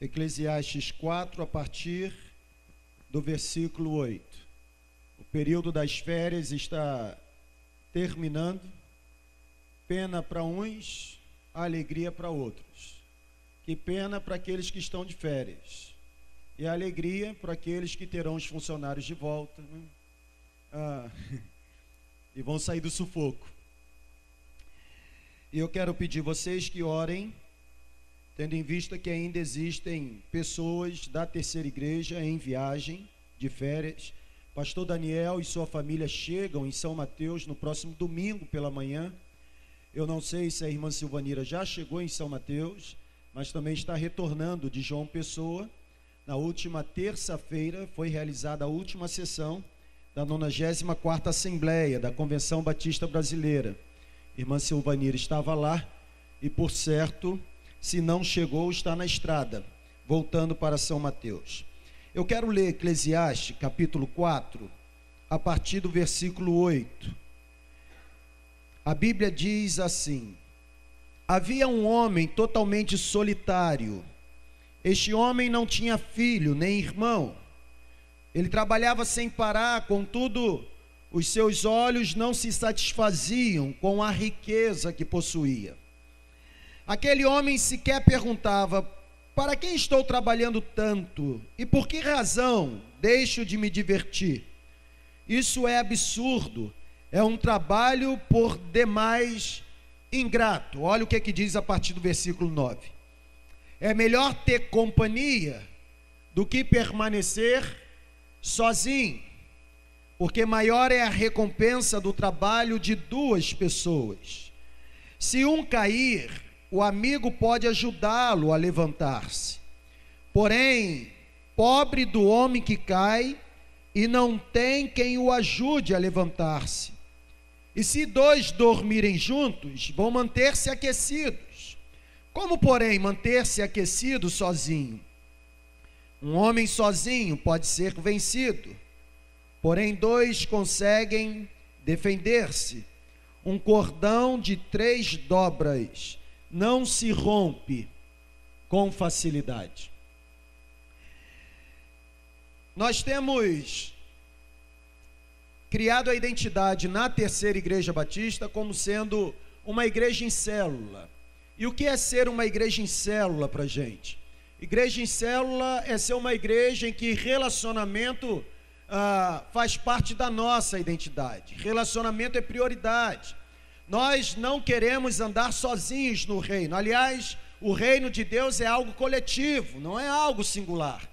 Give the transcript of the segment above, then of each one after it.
Eclesiastes 4, a partir do versículo 8. O período das férias está terminando. Pena para uns, alegria para outros. Que pena para aqueles que estão de férias. E alegria para aqueles que terão os funcionários de volta, né? E vão sair do sufoco. E eu quero pedir vocês que orem, tendo em vista que ainda existem pessoas da terceira igreja em viagem de férias. Pastor Daniel e sua família chegam em São Mateus no próximo domingo pela manhã. Eu não sei se a irmã Silvanira já chegou em São Mateus, mas também está retornando de João Pessoa. Na última terça-feira foi realizada a última sessão da 94ª Assembleia da Convenção Batista Brasileira. Irmã Silvanira estava lá e, por certo, se não chegou, está na estrada, voltando para São Mateus. Eu quero ler Eclesiastes, capítulo 4, a partir do versículo 8. A Bíblia diz assim: havia um homem totalmente solitário. Este homem não tinha filho, nem irmão. Ele trabalhava sem parar, contudo, os seus olhos não se satisfaziam com a riqueza que possuía. Aquele homem sequer perguntava: para quem estou trabalhando tanto? E por que razão deixo de me divertir? Isso é absurdo. É um trabalho por demais ingrato. Olha o que diz a partir do versículo 9. É melhor ter companhia do que permanecer sozinho, porque maior é a recompensa do trabalho de duas pessoas. Se um cair, o amigo pode ajudá-lo a levantar-se. Porém, pobre do homem que cai e não tem quem o ajude a levantar-se. E se dois dormirem juntos, vão manter-se aquecidos. Como, porém, manter-se aquecido sozinho? Um homem sozinho pode ser vencido, porém dois conseguem defender-se. Um cordão de 3 dobras não se rompe com facilidade. Nós temos criado a identidade na terceira igreja batista como sendo uma igreja em célula. E o que é ser uma igreja em célula para a gente? Igreja em célula é ser uma igreja em que relacionamento faz parte da nossa identidade. Relacionamento é prioridade. Nós não queremos andar sozinhos no reino. Aliás, o reino de Deus é algo coletivo, não é algo singular.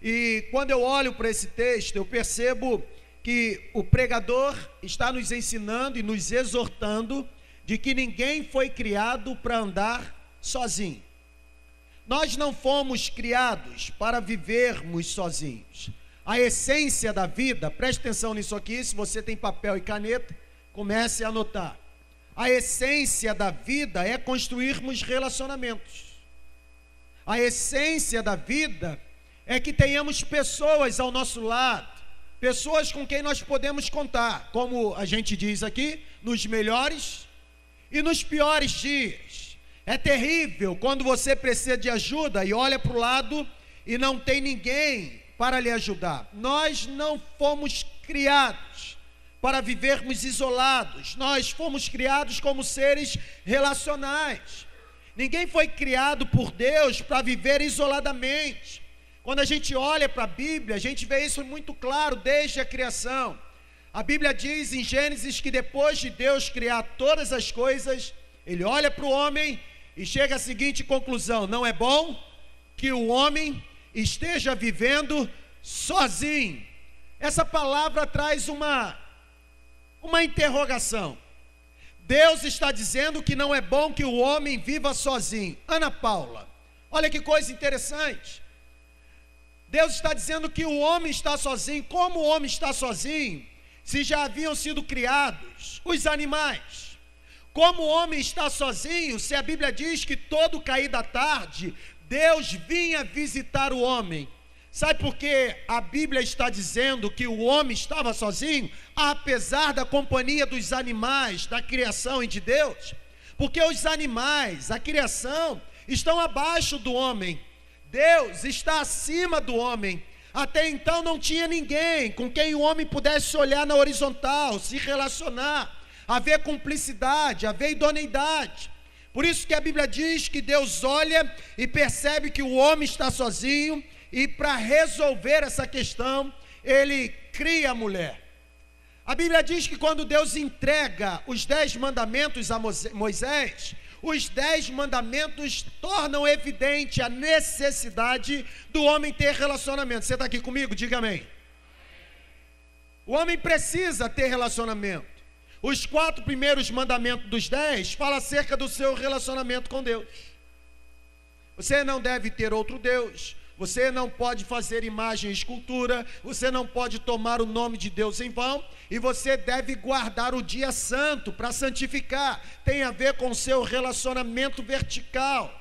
E quando eu olho para esse texto, eu percebo que o pregador está nos ensinando e nos exortando de que ninguém foi criado para andar sozinho. Nós não fomos criados para vivermos sozinhos. A essência da vida, preste atenção nisso aqui, se você tem papel e caneta, comece a anotar. A essência da vida é construirmos relacionamentos. A essência da vida é que tenhamos pessoas ao nosso lado, pessoas com quem nós podemos contar, como a gente diz aqui, nos melhores e nos piores dias. É terrível quando você precisa de ajuda e olha para o lado e não tem ninguém para lhe ajudar. Nós não fomos criados para vivermos isolados. Nós fomos criados como seres relacionais. Ninguém foi criado por Deus para viver isoladamente. Quando a gente olha para a Bíblia, a gente vê isso muito claro desde a criação. A Bíblia diz em Gênesis que depois de Deus criar todas as coisas, Ele olha para o homem e chega à seguinte conclusão: não é bom que o homem esteja vivendo sozinho. Essa palavra traz uma interrogação. Deus está dizendo que não é bom que o homem viva sozinho. Ana Paula, olha que coisa interessante. Deus está dizendo que o homem está sozinho. Como o homem está sozinho, se já haviam sido criados os animais? Como o homem está sozinho, se a Bíblia diz que todo cair da tarde, Deus vinha visitar o homem? Sabe por que a Bíblia está dizendo que o homem estava sozinho, apesar da companhia dos animais, da criação e de Deus? Porque os animais, a criação, estão abaixo do homem. Deus está acima do homem. Até então não tinha ninguém com quem o homem pudesse olhar na horizontal, se relacionar, haver cumplicidade, haver idoneidade. Por isso que a Bíblia diz que Deus olha e percebe que o homem está sozinho, e para resolver essa questão, Ele cria a mulher. A Bíblia diz que quando Deus entrega os 10 mandamentos a Moisés, os 10 mandamentos tornam evidente a necessidade do homem ter relacionamento. Você está aqui comigo? Diga amém. O homem precisa ter relacionamento. Os 4 primeiros mandamentos dos 10 falam acerca do seu relacionamento com Deus. Você não deve ter outro Deus. Você não pode fazer imagem e escultura, você não pode tomar o nome de Deus em vão, e você deve guardar o dia santo para santificar. Tem a ver com o seu relacionamento vertical.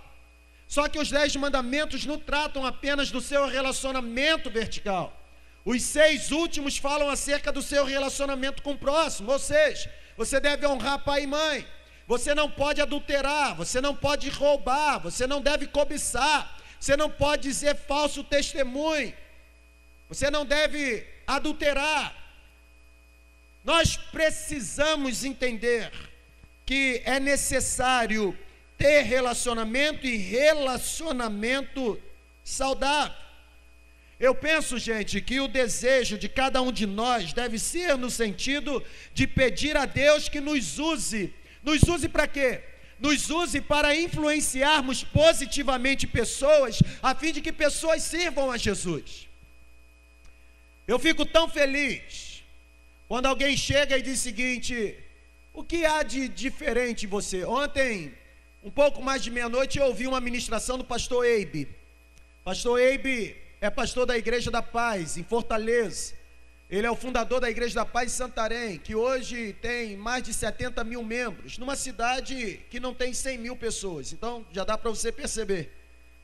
Só que os 10 mandamentos não tratam apenas do seu relacionamento vertical. Os 6 últimos falam acerca do seu relacionamento com o próximo, ou seja, você deve honrar pai e mãe, você não pode adulterar, você não pode roubar, você não deve cobiçar, você não pode dizer falso testemunho, você não deve adulterar. Nós precisamos entender que é necessário ter relacionamento e relacionamento saudável. Eu penso, gente, que o desejo de cada um de nós deve ser no sentido de pedir a Deus que nos use. Nos use para quê? Nos use para influenciarmos positivamente pessoas, a fim de que pessoas sirvam a Jesus. Eu fico tão feliz quando alguém chega e diz o seguinte: o que há de diferente em você? Ontem, um pouco mais de meia-noite, eu ouvi uma ministração do pastor Eibe. Pastor Eibe é pastor da Igreja da Paz, em Fortaleza. Ele é o fundador da Igreja da Paz em Santarém, que hoje tem mais de 70 mil membros, numa cidade que não tem 100 mil pessoas. Então, já dá para você perceber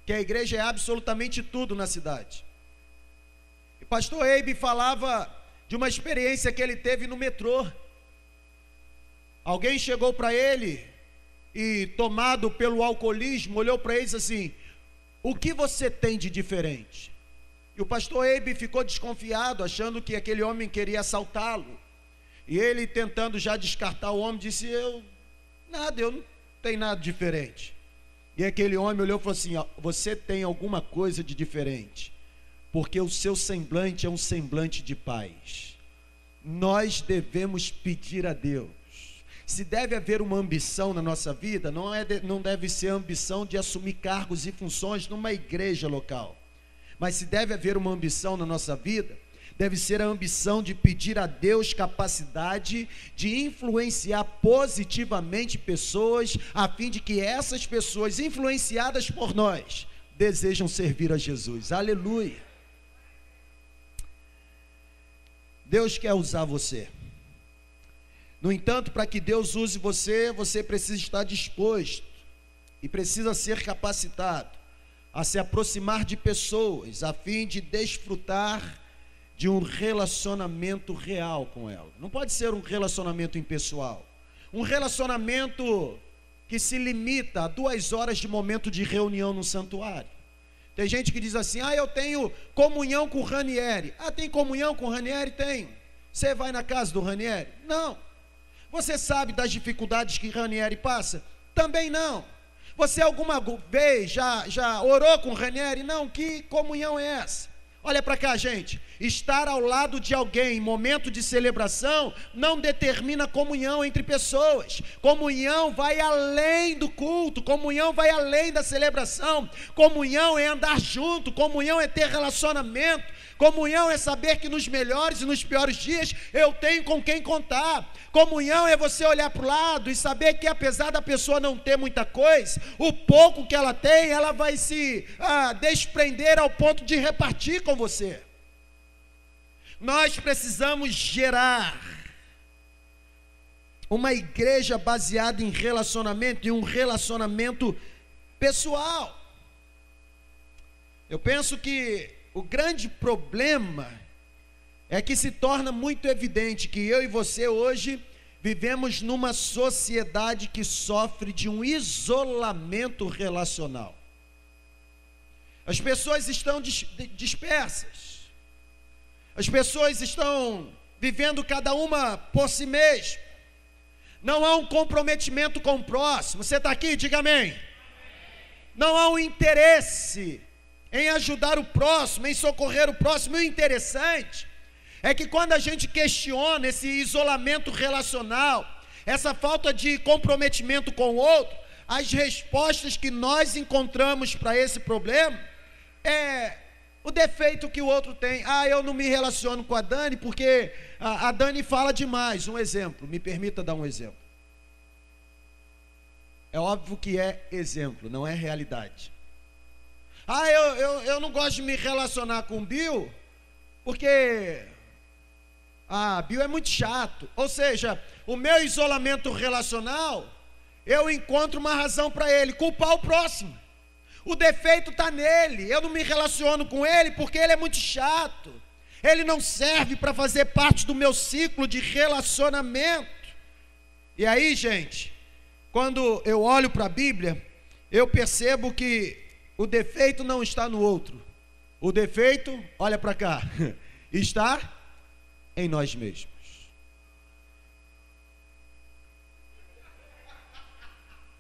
que a igreja é absolutamente tudo na cidade. E pastor Eibe falava de uma experiência que ele teve no metrô. Alguém chegou para ele e, tomado pelo alcoolismo, olhou para ele e disse assim: o que você tem de diferente? E o pastor Eibe ficou desconfiado, achando que aquele homem queria assaltá-lo. E ele, tentando já descartar o homem, disse: eu não tenho nada diferente. E aquele homem olhou e falou assim: você tem alguma coisa de diferente, porque o seu semblante é um semblante de paz. Nós devemos pedir a Deus. Se deve haver uma ambição na nossa vida, não deve ser a ambição de assumir cargos e funções numa igreja local. Mas se deve haver uma ambição na nossa vida, deve ser a ambição de pedir a Deus capacidade de influenciar positivamente pessoas, a fim de que essas pessoas, influenciadas por nós, desejam servir a Jesus. Aleluia! Deus quer usar você. No entanto, para que Deus use você, você precisa estar disposto e precisa ser capacitado a se aproximar de pessoas, a fim de desfrutar de um relacionamento real com ela. Não pode ser um relacionamento impessoal, um relacionamento que se limita a 2 horas de momento de reunião no santuário. Tem gente que diz assim: eu tenho comunhão com o Ranieri. Tem comunhão com o Ranieri? Tenho. Você vai na casa do Ranieri? Não. Você sabe das dificuldades que Ranieri passa? Também não. Você alguma vez já orou com o Ranieri? Não. Que comunhão é essa? Olha para cá, gente. Estar ao lado de alguém em momento de celebração não determina comunhão entre pessoas. Comunhão vai além do culto, comunhão vai além da celebração. Comunhão é andar junto, comunhão é ter relacionamento, comunhão é saber que nos melhores e nos piores dias eu tenho com quem contar. Comunhão é você olhar para o lado e saber que, apesar da pessoa não ter muita coisa, o pouco que ela tem, ela vai se desprender ao ponto de repartir com você. Nós precisamos gerar uma igreja baseada em relacionamento, e um relacionamento pessoal. Eu penso que o grande problema é que se torna muito evidente que eu e você hoje vivemos numa sociedade que sofre de um isolamento relacional. As pessoas estão dispersas. As pessoas estão vivendo cada uma por si mesma. Não há um comprometimento com o próximo. Você está aqui? Diga amém. Não há um interesse em ajudar o próximo, em socorrer o próximo. E o interessante é que quando a gente questiona esse isolamento relacional, essa falta de comprometimento com o outro, as respostas que nós encontramos para esse problema é o defeito que o outro tem. Eu não me relaciono com a Dani porque a Dani fala demais. Um exemplo, me permita dar um exemplo. É óbvio que é exemplo, não é realidade. Eu não gosto de me relacionar com o Bill porque Bill é muito chato. Ou seja, o meu isolamento relacional, eu encontro uma razão para ele, culpar o próximo. O defeito está nele. Eu não me relaciono com ele porque ele é muito chato. Ele não serve para fazer parte do meu ciclo de relacionamento. E aí, gente, quando eu olho para a Bíblia, eu percebo que o defeito não está no outro. O defeito, olha para cá, está em nós mesmos.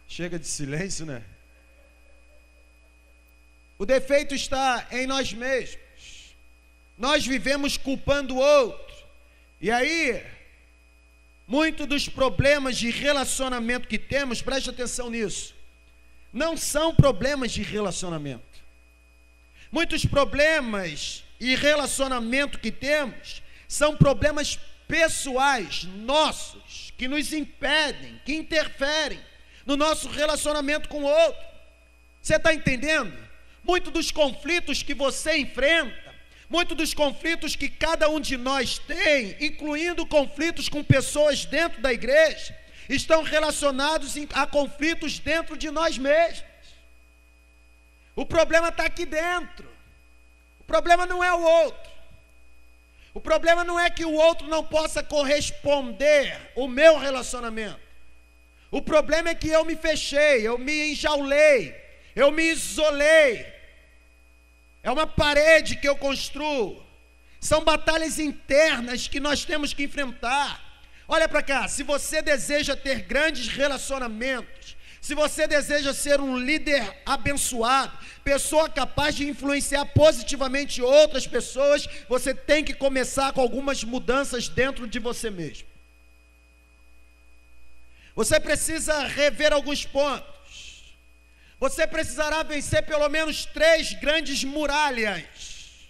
Chega de silêncio, né? O defeito está em nós mesmos. Nós vivemos culpando o outro. E aí, muitos dos problemas de relacionamento que temos, preste atenção nisso, não são problemas de relacionamento. Muitos problemas e relacionamento que temos são problemas pessoais, nossos, que nos impedem, que interferem no nosso relacionamento com o outro. Você está entendendo? Muitos dos conflitos que você enfrenta, muitos dos conflitos que cada um de nós tem, incluindo conflitos com pessoas dentro da igreja, estão relacionados a conflitos dentro de nós mesmos. O problema está aqui dentro. O problema não é o outro. O problema não é que o outro não possa corresponder ao meu relacionamento. O problema é que eu me fechei, eu me enjaulei, eu me isolei. É uma parede que eu construo. São batalhas internas que nós temos que enfrentar. Olha para cá, se você deseja ter grandes relacionamentos, se você deseja ser um líder abençoado, pessoa capaz de influenciar positivamente outras pessoas, você tem que começar com algumas mudanças dentro de você mesmo. Você precisa rever alguns pontos. Você precisará vencer pelo menos 3 grandes muralhas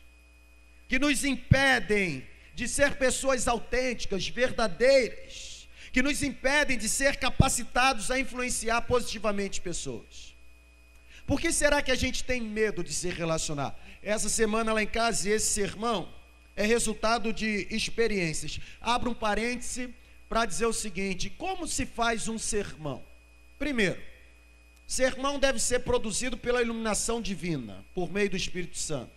que nos impedem de ser pessoas autênticas, verdadeiras, que nos impedem de ser capacitados a influenciar positivamente pessoas. Por que será que a gente tem medo de se relacionar? Essa semana lá em casa, esse sermão é resultado de experiências. Abra um parêntese para dizer o seguinte: como se faz um sermão? Primeiro, sermão deve ser produzido pela iluminação divina, por meio do Espírito Santo.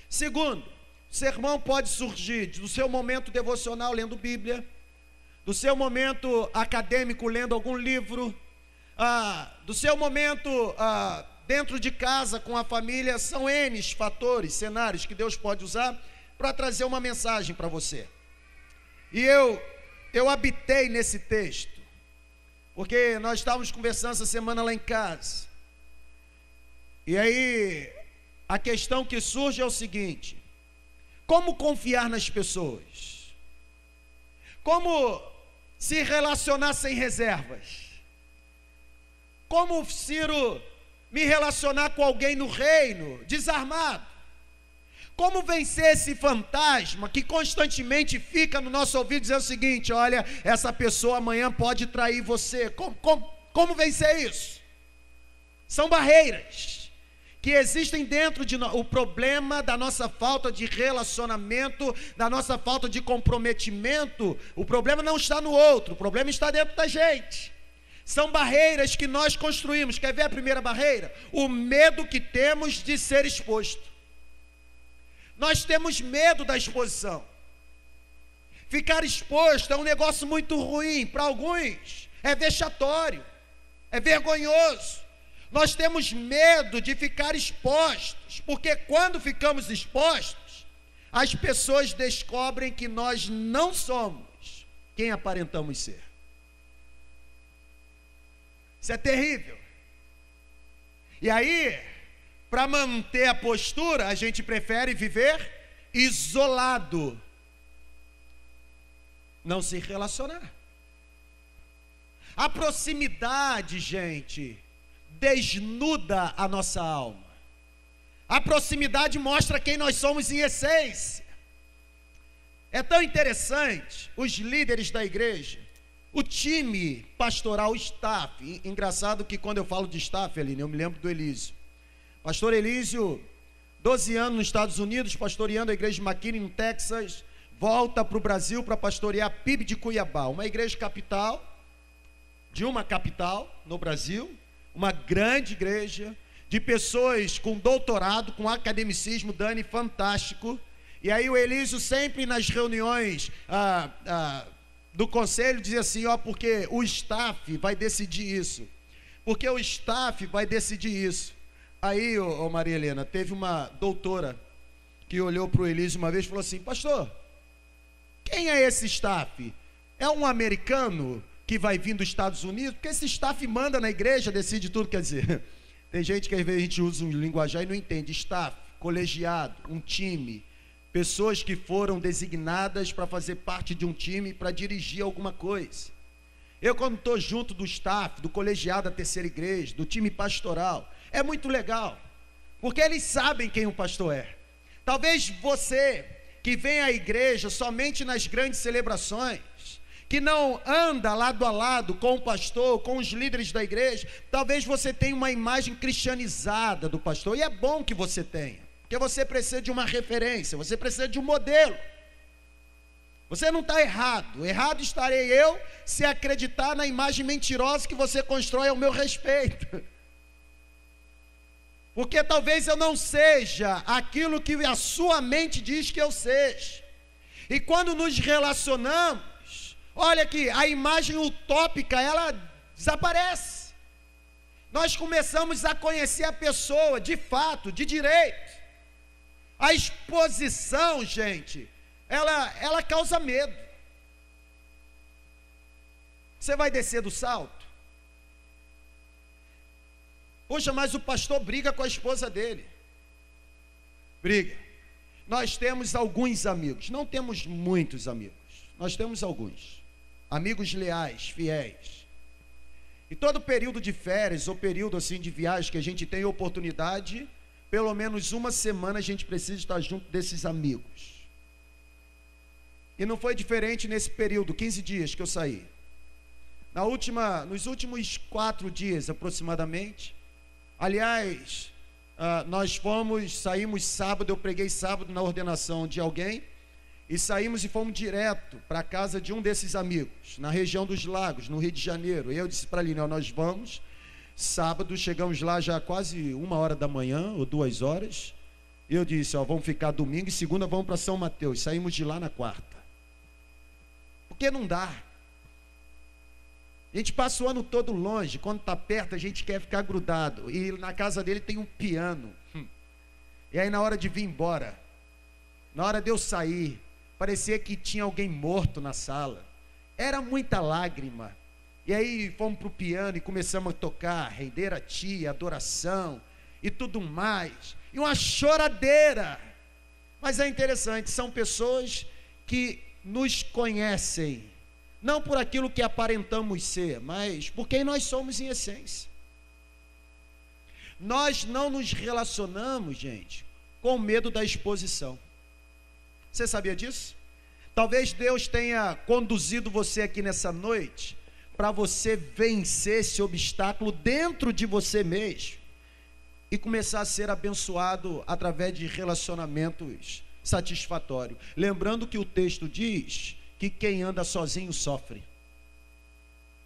Segundo, sermão pode surgir do seu momento devocional lendo Bíblia, do seu momento acadêmico lendo algum livro, do seu momento dentro de casa com a família. São N fatores, cenários que Deus pode usar para trazer uma mensagem para você. E eu habitei nesse texto, porque nós estávamos conversando essa semana lá em casa. E aí, a questão que surge é o seguinte: como confiar nas pessoas? Como se relacionar sem reservas? Como, Ciro, me relacionar com alguém no reino, desarmado? Como vencer esse fantasma que constantemente fica no nosso ouvido dizendo o seguinte: olha, essa pessoa amanhã pode trair você? Como vencer isso? São barreiras que existem dentro de nós. O problema da nossa falta de relacionamento, da nossa falta de comprometimento, o problema não está no outro, o problema está dentro da gente. São barreiras que nós construímos. Quer ver a primeira barreira? O medo que temos de ser exposto. Nós temos medo da exposição. Ficar exposto é um negócio muito ruim. Para alguns é vexatório, é vergonhoso. Nós temos medo de ficar expostos, porque quando ficamos expostos, as pessoas descobrem que nós não somos quem aparentamos ser. Isso é terrível. E aí, para manter a postura, a gente prefere viver isolado, não se relacionar. A proximidade, gente, desnuda a nossa alma. A proximidade mostra quem nós somos em essência. É tão interessante, os líderes da igreja, o time pastoral, o staff. Engraçado que quando eu falo de staff, Aline, eu me lembro do Elísio. Pastor Elísio, 12 anos nos Estados Unidos, pastoreando a igreja de McKinney, no Texas, volta para o Brasil para pastorear a PIB de Cuiabá, uma igreja capital, de uma capital no Brasil, uma grande igreja, de pessoas com doutorado, com academicismo, Dani, fantástico. E aí o Elísio sempre nas reuniões do conselho dizia assim, porque o staff vai decidir isso, porque o staff vai decidir isso. Aí, Maria Helena, teve uma doutora que olhou para o Elísio uma vez e falou assim, pastor, quem é esse staff? É um americano que vai vir dos Estados Unidos? Porque esse staff manda na igreja, decide tudo. Quer dizer, tem gente que às vezes a gente usa um linguajar e não entende. Staff, colegiado, um time, pessoas que foram designadas para fazer parte de um time, para dirigir alguma coisa. Eu, quando estou junto do staff, do colegiado da terceira igreja, do time pastoral, é muito legal, porque eles sabem quem um pastor é. Talvez você que vem à igreja somente nas grandes celebrações, que não anda lado a lado com o pastor, com os líderes da igreja, talvez você tenha uma imagem cristianizada do pastor, e é bom que você tenha, porque você precisa de uma referência, você precisa de um modelo. Você não está errado, errado estarei eu se acreditar na imagem mentirosa que você constrói ao meu respeito. Porque talvez eu não seja aquilo que a sua mente diz que eu seja. E quando nos relacionamos, olha aqui, a imagem utópica, ela desaparece. Nós começamos a conhecer a pessoa, de fato, de direito. A exposição, gente, ela causa medo. Você vai descer do salto? Poxa, mas o pastor briga com a esposa dele. Briga. Nós temos alguns amigos, não temos muitos amigos, nós temos alguns. Amigos leais, fiéis. E todo período de férias, ou período assim de viagem que a gente tem oportunidade, pelo menos uma semana a gente precisa estar junto desses amigos. E não foi diferente nesse período, 15 dias que eu saí. Nos últimos 4 dias aproximadamente, aliás, nós saímos sábado, eu preguei sábado na ordenação de alguém, e saímos e fomos direto para a casa de um desses amigos, na região dos Lagos, no Rio de Janeiro. E eu disse para ele, nós vamos, sábado, chegamos lá já quase 1h da manhã, ou 2 horas, e eu disse, vamos ficar domingo, e segunda vamos para São Mateus, saímos de lá na quarta. Porque não dá. A gente passa o ano todo longe, quando está perto a gente quer ficar grudado, e na casa dele tem um piano, e aí na hora de vir embora, na hora de eu sair, parecia que tinha alguém morto na sala, era muita lágrima, e aí fomos para o piano e começamos a tocar, render a ti, adoração, e tudo mais, e uma choradeira, mas é interessante, são pessoas que nos conhecem, não por aquilo que aparentamos ser, mas por quem nós somos em essência. Nós não nos relacionamos, gente, com medo da exposição. Você sabia disso? Talvez Deus tenha conduzido você aqui nessa noite para você vencer esse obstáculo dentro de você mesmo e começar a ser abençoado através de relacionamentos satisfatórios. Lembrando que o texto diz que quem anda sozinho sofre.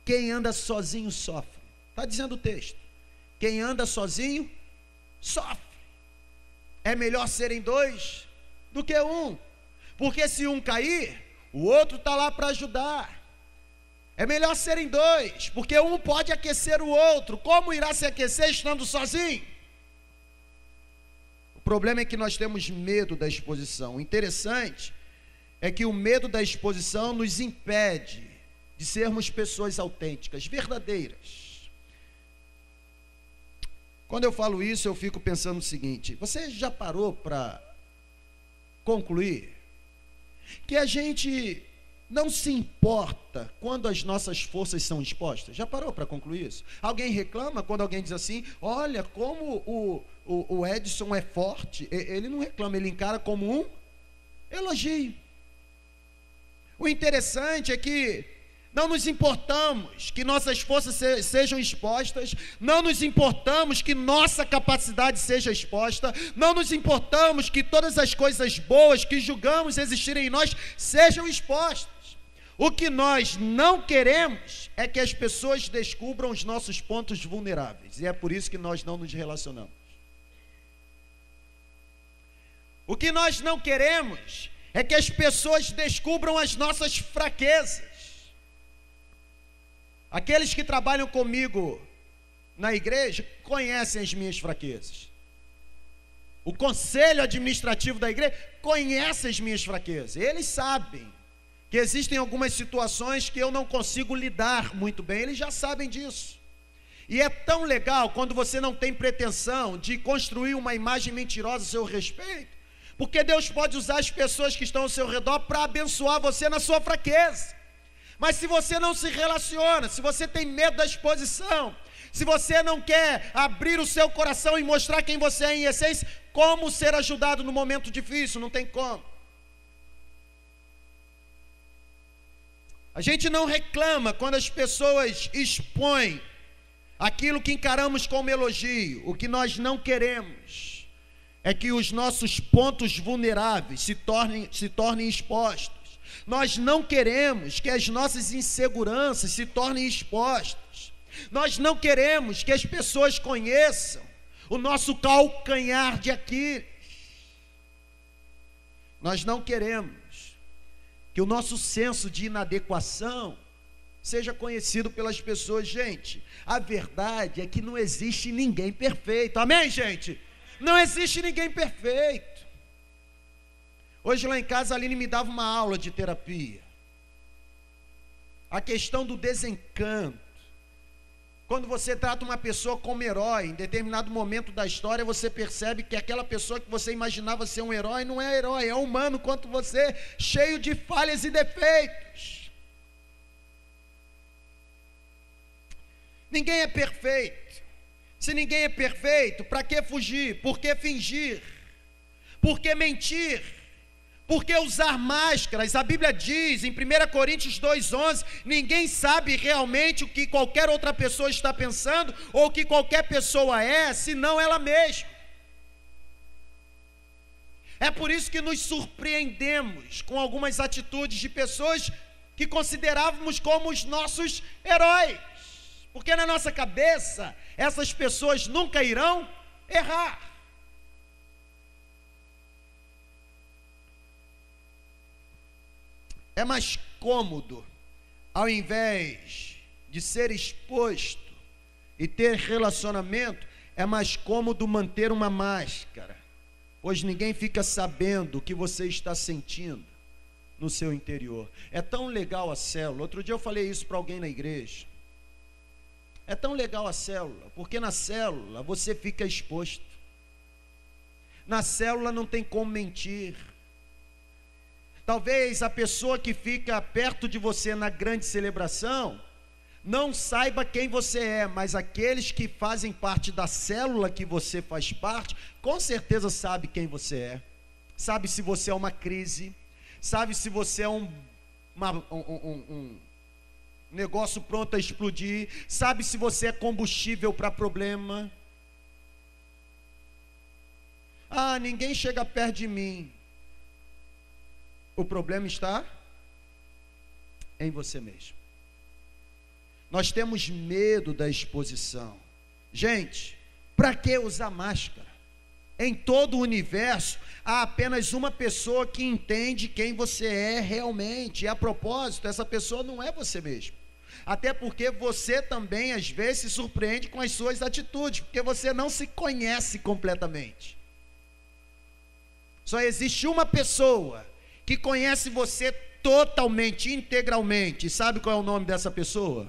Quem anda sozinho sofre. Está dizendo o texto. Quem anda sozinho sofre. É melhor serem 2 do que 1. Porque se um cair, o outro está lá para ajudar. É melhor serem dois, porque um pode aquecer o outro. Como irá se aquecer estando sozinho? O problema é que nós temos medo da exposição. O interessante é que o medo da exposição nos impede de sermos pessoas autênticas, verdadeiras. Quando eu falo isso, eu fico pensando o seguinte: você já parou para concluir que a gente não se importa quando as nossas forças são expostas? Já parou para concluir isso? Alguém reclama quando alguém diz assim: olha como o Edson é forte? Ele não reclama, ele encara como um elogio. O interessante é que não nos importamos que nossas forças sejam expostas, não nos importamos que nossa capacidade seja exposta, não nos importamos que todas as coisas boas que julgamos existirem em nós sejam expostas. O que nós não queremos é que as pessoas descubram os nossos pontos vulneráveis, e é por isso que nós não nos relacionamos. O que nós não queremos é que as pessoas descubram as nossas fraquezas. Aqueles que trabalham comigo na igreja conhecem as minhas fraquezas. O conselho administrativo da igreja conhece as minhas fraquezas. Eles sabem que existem algumas situações que eu não consigo lidar muito bem. Eles já sabem disso. E é tão legal quando você não tem pretensão de construir uma imagem mentirosa a seu respeito, porque Deus pode usar as pessoas que estão ao seu redor para abençoar você na sua fraqueza. Mas se você não se relaciona, se você tem medo da exposição, se você não quer abrir o seu coração e mostrar quem você é em essência, como ser ajudado no momento difícil? Não tem como. A gente não reclama quando as pessoas expõem aquilo que encaramos como elogio. O que nós não queremos é que os nossos pontos vulneráveis se tornem expostos. Nós não queremos que as nossas inseguranças se tornem expostas. Nós não queremos que as pessoas conheçam o nosso calcanhar de Aquiles. Nós não queremos que o nosso senso de inadequação seja conhecido pelas pessoas. Gente, a verdade é que não existe ninguém perfeito. Amém, gente? Não existe ninguém perfeito. Hoje lá em casa a Aline me dava uma aula de terapia. A questão do desencanto. Quando você trata uma pessoa como herói, em determinado momento da história, você percebe que aquela pessoa que você imaginava ser um herói, não é herói, é humano quanto você, cheio de falhas e defeitos. Ninguém é perfeito. Se ninguém é perfeito, para que fugir? Por que fingir? Por que mentir? Por que usar máscaras? A Bíblia diz em 1 Coríntios 2,11, ninguém sabe realmente o que qualquer outra pessoa está pensando, ou o que qualquer pessoa é, senão ela mesma. É por isso que nos surpreendemos com algumas atitudes de pessoas que considerávamos como os nossos heróis, porque na nossa cabeça, essas pessoas nunca irão errar. É mais cômodo, ao invés de ser exposto e ter relacionamento, é mais cômodo manter uma máscara, pois ninguém fica sabendo o que você está sentindo no seu interior. É tão legal a célula. Outro dia eu falei isso para alguém na igreja. É tão legal a célula, porque na célula você fica exposto. Na célula não tem como mentir. Talvez a pessoa que fica perto de você na grande celebração não saiba quem você é, mas aqueles que fazem parte da célula que você faz parte, com certeza sabe quem você é. Sabe se você é uma crise, sabe se você é um negócio pronto a explodir, sabe se você é combustível para problema. Ah, ninguém chega perto de mim. O problema está em você mesmo. Nós temos medo da exposição. Gente, para que usar máscara? Em todo o universo, há apenas uma pessoa que entende quem você é realmente. E a propósito, essa pessoa não é você mesmo. Até porque você também, às vezes, se surpreende com as suas atitudes, porque você não se conhece completamente. Só existe uma pessoa que conhece você totalmente, integralmente. Sabe qual é o nome dessa pessoa?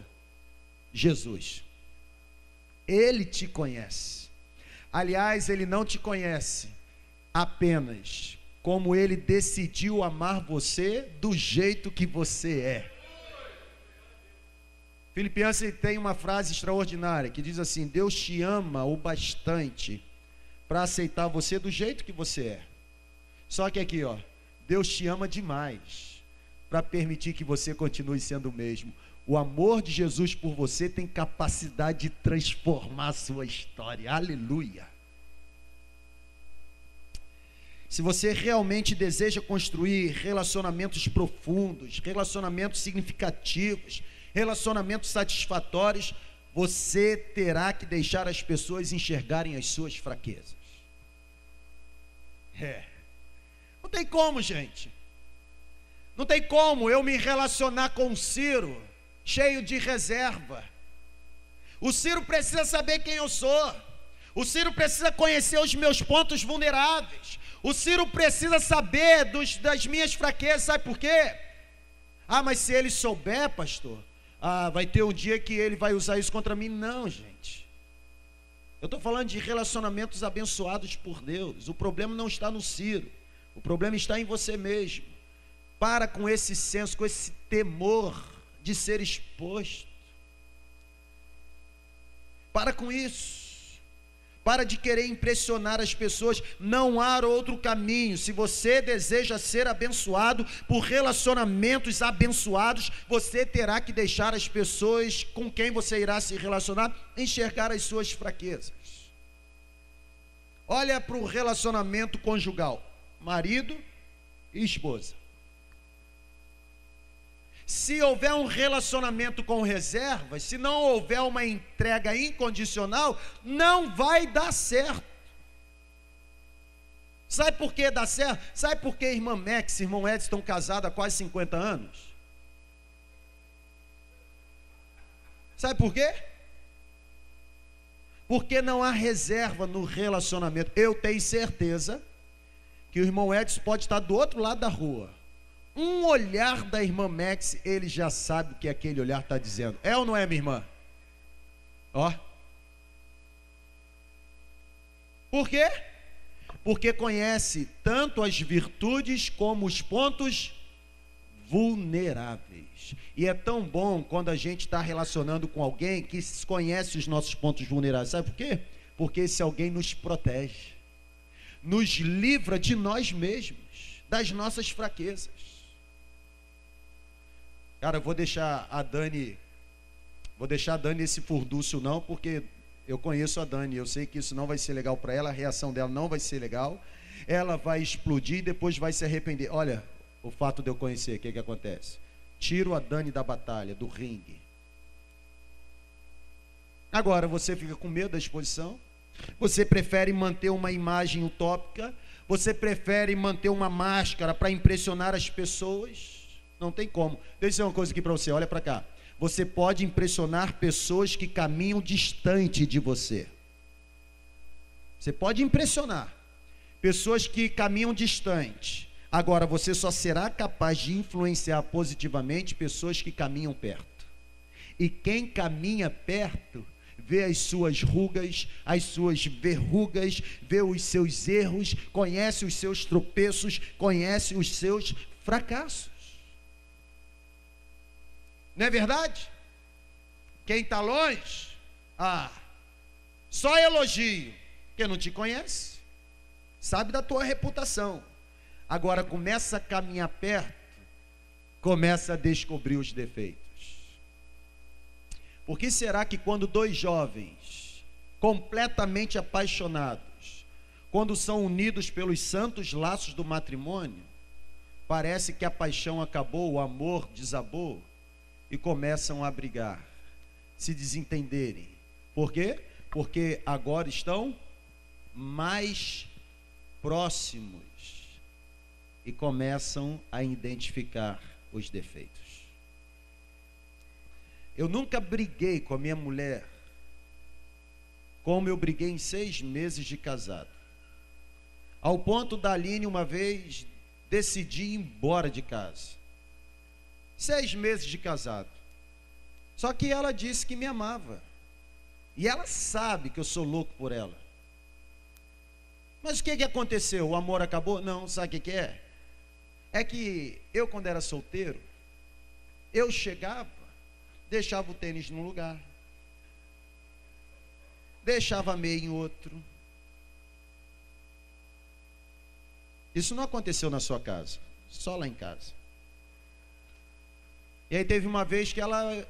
Jesus. Ele te conhece. Aliás, ele não te conhece apenas como ele decidiu amar você do jeito que você é. Filipenses tem uma frase extraordinária que diz assim: Deus te ama o bastante para aceitar você do jeito que você é. Só que aqui, ó, Deus te ama demais para permitir que você continue sendo o mesmo. O amor de Jesus por você tem capacidade de transformar a sua história. Aleluia! Se você realmente deseja construir relacionamentos profundos, relacionamentos significativos, relacionamentos satisfatórios, você terá que deixar as pessoas enxergarem as suas fraquezas. Não tem como, gente. Não tem como eu me relacionar com o Ciro cheio de reserva. O Ciro precisa saber quem eu sou. O Ciro precisa conhecer os meus pontos vulneráveis. O Ciro precisa saber das minhas fraquezas. Sabe por quê? Mas se ele souber, pastor, vai ter um dia que ele vai usar isso contra mim. Não, gente. Eu estou falando de relacionamentos abençoados por Deus. O problema não está no Ciro. O problema está em você mesmo. Para com esse senso, com esse temor de ser exposto. Para com isso. Para de querer impressionar as pessoas. Não há outro caminho. Se você deseja ser abençoado por relacionamentos abençoados, você terá que deixar as pessoas com quem você irá se relacionar enxergar as suas fraquezas. Olha para o relacionamento conjugal, marido e esposa. Se houver um relacionamento com reservas, se não houver uma entrega incondicional, não vai dar certo. Sabe por que dá certo? Sabe por que irmã Max e irmão Edson estão casados há quase 50 anos? Sabe por quê? Porque não há reserva no relacionamento. Eu tenho certeza que o irmão Edson pode estar do outro lado da rua. Um olhar da irmã Max, ele já sabe o que aquele olhar está dizendo. É ou não é, minha irmã? Ó. Por quê? Porque conhece tanto as virtudes como os pontos vulneráveis. E é tão bom quando a gente está relacionando com alguém que conhece os nossos pontos vulneráveis. Sabe por quê? Porque esse alguém nos protege, nos livra de nós mesmos, das nossas fraquezas. Cara, eu vou deixar a Dani esse furdúcio não, porque eu conheço a Dani, eu sei que isso não vai ser legal para ela, a reação dela não vai ser legal, ela vai explodir e depois vai se arrepender. Olha, o fato de eu conhecer, o que acontece? Tiro a Dani da batalha, do ringue. Agora, você fica com medo da exposição? Você prefere manter uma imagem utópica? Você prefere manter uma máscara para impressionar as pessoas? Não tem como. Deixa eu dizer uma coisa aqui para você, olha para cá. Você pode impressionar pessoas que caminham distante de você. Você pode impressionar pessoas que caminham distante. Agora, você só será capaz de influenciar positivamente pessoas que caminham perto. E quem caminha perto vê as suas rugas, as suas verrugas, vê os seus erros, conhece os seus tropeços, conhece os seus fracassos. Não é verdade? Quem está longe, só elogio, porque não te conhece, sabe da tua reputação. Agora começa a caminhar perto, começa a descobrir os defeitos. Por que será que quando dois jovens, completamente apaixonados, quando são unidos pelos santos laços do matrimônio, parece que a paixão acabou, o amor desabou, e começam a brigar, se desentenderem? Por quê? Porque agora estão mais próximos e começam a identificar os defeitos. eu nunca briguei com a minha mulher como eu briguei em 6 meses de casado. Ao ponto da Aline, uma vez, decidir ir embora de casa. 6 meses de casado. Só que ela disse que me amava. E ela sabe que eu sou louco por ela. Mas o que aconteceu? O amor acabou? Não, sabe o que é? É que eu, quando era solteiro, eu chegava, deixava o tênis num lugar, deixava a meia em outro. Isso não aconteceu na sua casa, só lá em casa. E aí teve uma vez que ela,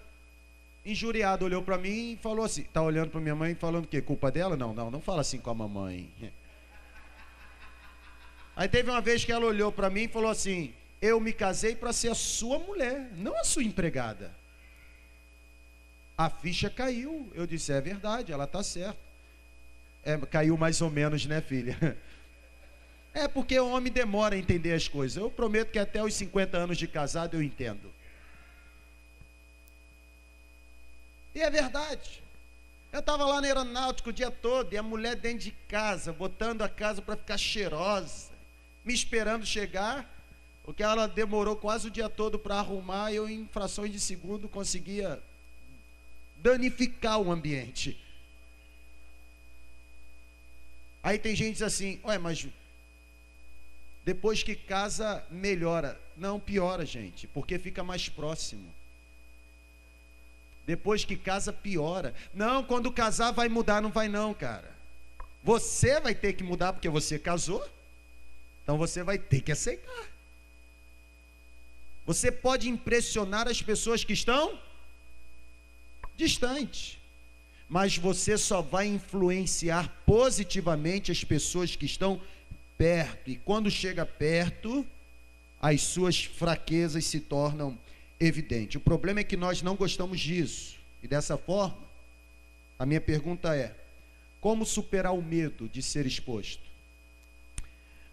injuriada, olhou para mim e falou assim, tá olhando para minha mãe falando o quê? Culpa dela? Não fala assim com a mamãe. Aí teve uma vez que ela olhou para mim e falou assim, eu me casei para ser a sua mulher, não a sua empregada. A ficha caiu. Eu disse, é verdade, ela está certa. Caiu mais ou menos, né, filha? É porque o homem demora a entender as coisas. Eu prometo que até os 50 anos de casado eu entendo. E é verdade. Eu estava lá na aeronáutica o dia todo, e a mulher dentro de casa, botando a casa para ficar cheirosa, me esperando chegar, porque ela demorou quase o dia todo para arrumar, e eu em frações de segundo conseguia danificar o ambiente. Aí tem gente que diz assim, ué, mas depois que casa melhora. Não, piora, gente, porque fica mais próximo. Depois que casa piora. Não, quando casar vai mudar. Não vai não, cara. Você vai ter que mudar porque você casou. Então você vai ter que aceitar. Você pode impressionar as pessoas que estão distantes, mas você só vai influenciar positivamente as pessoas que estão perto. E quando chega perto, as suas fraquezas se tornam evidentes. O problema é que nós não gostamos disso. E dessa forma, a minha pergunta é: como superar o medo de ser exposto?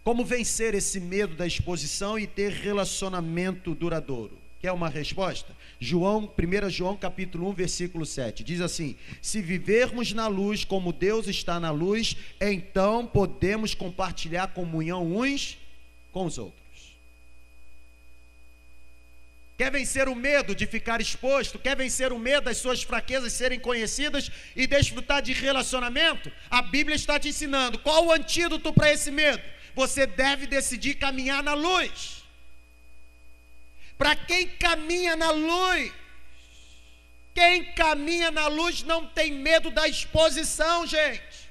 Como vencer esse medo da exposição e ter relacionamento duradouro? Quer uma resposta? 1 João capítulo 1, versículo 7, diz assim: se vivermos na luz como Deus está na luz, então podemos compartilhar comunhão uns com os outros. Quer vencer o medo de ficar exposto? Quer vencer o medo das suas fraquezas serem conhecidas e desfrutar de relacionamento? A Bíblia está te ensinando. Qual o antídoto para esse medo? Você deve decidir caminhar na luz. Para quem caminha na luz, quem caminha na luz não tem medo da exposição, gente.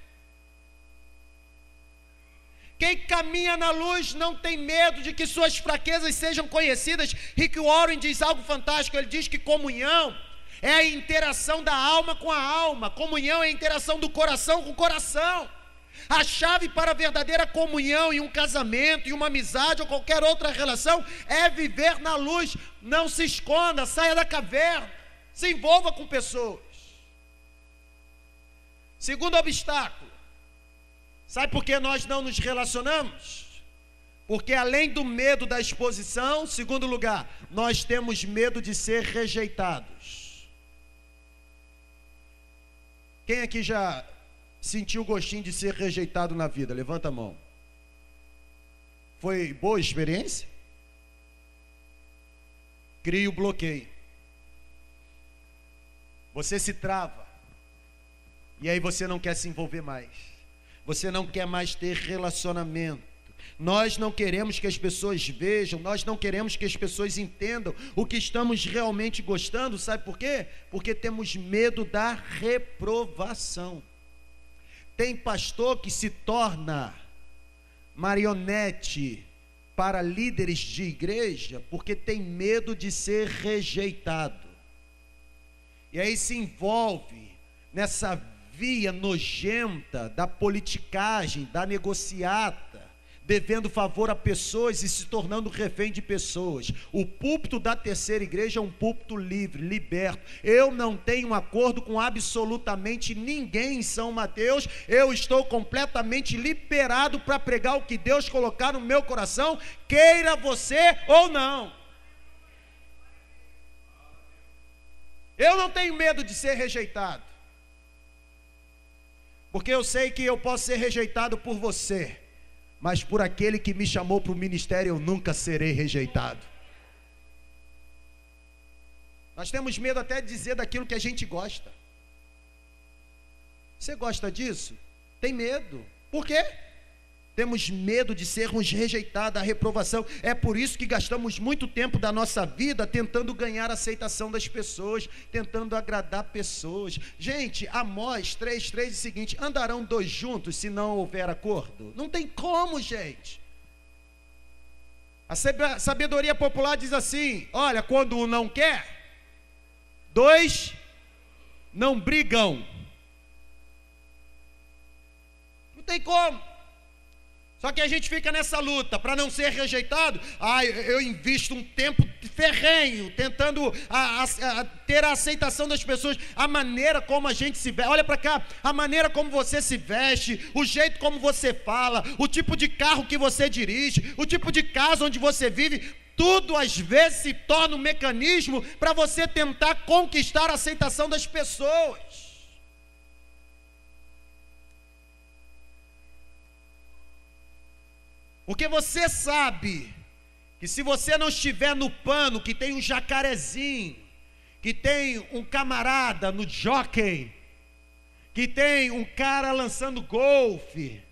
Quem caminha na luz não tem medo de que suas fraquezas sejam conhecidas. Rick Warren diz algo fantástico. Ele diz que comunhão é a interação da alma com a alma. Comunhão é a interação do coração com o coração. A chave para a verdadeira comunhão em um casamento, em uma amizade ou qualquer outra relação é viver na luz. Não se esconda, saia da caverna, se envolva com pessoas. Segundo obstáculo, sabe por que nós não nos relacionamos? Porque além do medo da exposição, segundo lugar, nós temos medo de ser rejeitados. Quem aqui já sentiu o gostinho de ser rejeitado na vida? Levanta a mão. Foi boa experiência? Cria o bloqueio. Você se trava. E aí você não quer se envolver mais. Você não quer mais ter relacionamento. Nós não queremos que as pessoas vejam, nós não queremos que as pessoas entendam o que estamos realmente gostando. Sabe por quê? Porque temos medo da reprovação. Tem pastor que se torna marionete para líderes de igreja porque tem medo de ser rejeitado. E aí se envolve nessa via nojenta da politicagem, da negociata, devendo favor a pessoas e se tornando refém de pessoas. O púlpito da terceira igreja é um púlpito livre, liberto. Eu não tenho acordo com absolutamente ninguém em São Mateus. Eu estou completamente liberado para pregar o que Deus colocar no meu coração, queira você ou não. Eu não tenho medo de ser rejeitado, porque eu sei que eu posso ser rejeitado por você, mas por aquele que me chamou para o ministério eu nunca serei rejeitado. Nós temos medo até de dizer daquilo que a gente gosta. Você gosta disso? Tem medo. Por quê? Temos medo de sermos rejeitados, a reprovação. É por isso que gastamos muito tempo da nossa vida tentando ganhar a aceitação das pessoas, tentando agradar pessoas. Gente, Amós 3:3 diz o seguinte: andarão dois juntos se não houver acordo? Não tem como, gente. A sabedoria popular diz assim: olha, quando um não quer, dois não brigam. Não tem como. Só que a gente fica nessa luta para não ser rejeitado. Eu invisto um tempo ferrenho tentando ter a aceitação das pessoas. A maneira como a gente se veste, olha para cá, a maneira como você se veste, o jeito como você fala, o tipo de carro que você dirige, o tipo de casa onde você vive, tudo às vezes se torna um mecanismo para você tentar conquistar a aceitação das pessoas. Porque você sabe que se você não estiver no pano, que tem um jacarezinho, que tem um camarada no jockey, que tem um cara lançando golfe,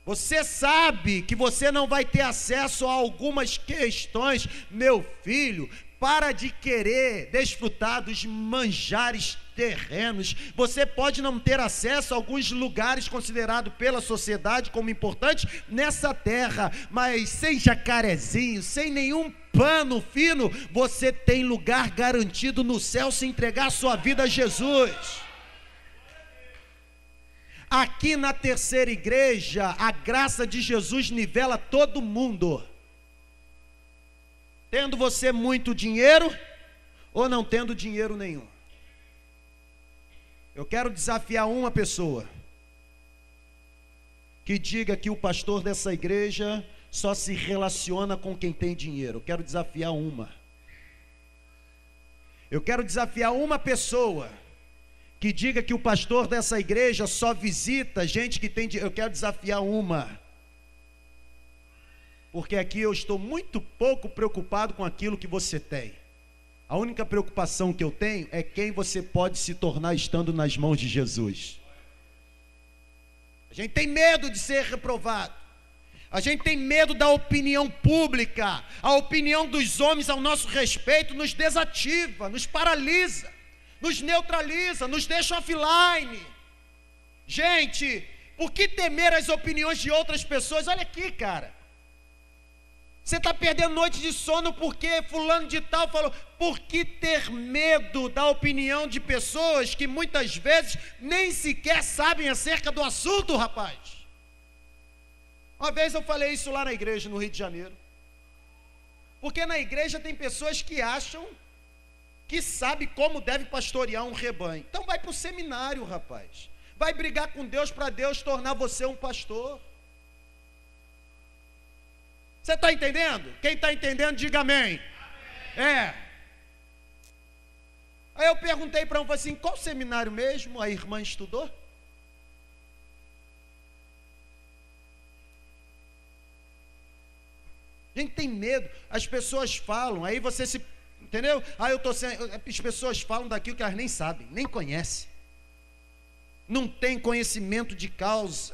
você sabe que você não vai ter acesso a algumas questões. Meu filho, para de querer desfrutar dos manjares terrenos. Você pode não ter acesso a alguns lugares considerados pela sociedade como importantes nessa terra, mas sem jacarezinho, sem nenhum pano fino, você tem lugar garantido no céu se entregar a sua vida a Jesus. Aqui na Terceira Igreja, a graça de Jesus nivela todo mundo. Tendo você muito dinheiro ou não tendo dinheiro nenhum. Eu quero desafiar uma pessoa que diga que o pastor dessa igreja só se relaciona com quem tem dinheiro. Eu quero desafiar uma. Eu quero desafiar uma pessoa que diga que o pastor dessa igreja só visita gente que tem dinheiro. Eu quero desafiar uma. Porque aqui eu estou muito pouco preocupado com aquilo que você tem. A única preocupação que eu tenho é quem você pode se tornar estando nas mãos de Jesus. A gente tem medo de ser reprovado. A gente tem medo da opinião pública. A opinião dos homens ao nosso respeito nos desativa, nos paralisa, nos neutraliza, nos deixa offline. Gente, por que temer as opiniões de outras pessoas? Olha aqui, cara. Você está perdendo noite de sono porque fulano de tal falou. Por que ter medo da opinião de pessoas que muitas vezes nem sequer sabem acerca do assunto, rapaz? Uma vez eu falei isso lá na igreja no Rio de Janeiro. Porque na igreja tem pessoas que acham que sabe como deve pastorear um rebanho. Então vai para o seminário, rapaz. Vai brigar com Deus para Deus tornar você um pastor. Você está entendendo? Quem está entendendo, diga amém. É. Aí eu perguntei para um, falei assim, qual seminário mesmo a irmã estudou? A gente tem medo, as pessoas falam, aí você se, entendeu? Aí as pessoas falam daquilo que elas nem sabem, nem conhecem. Não tem conhecimento de causa.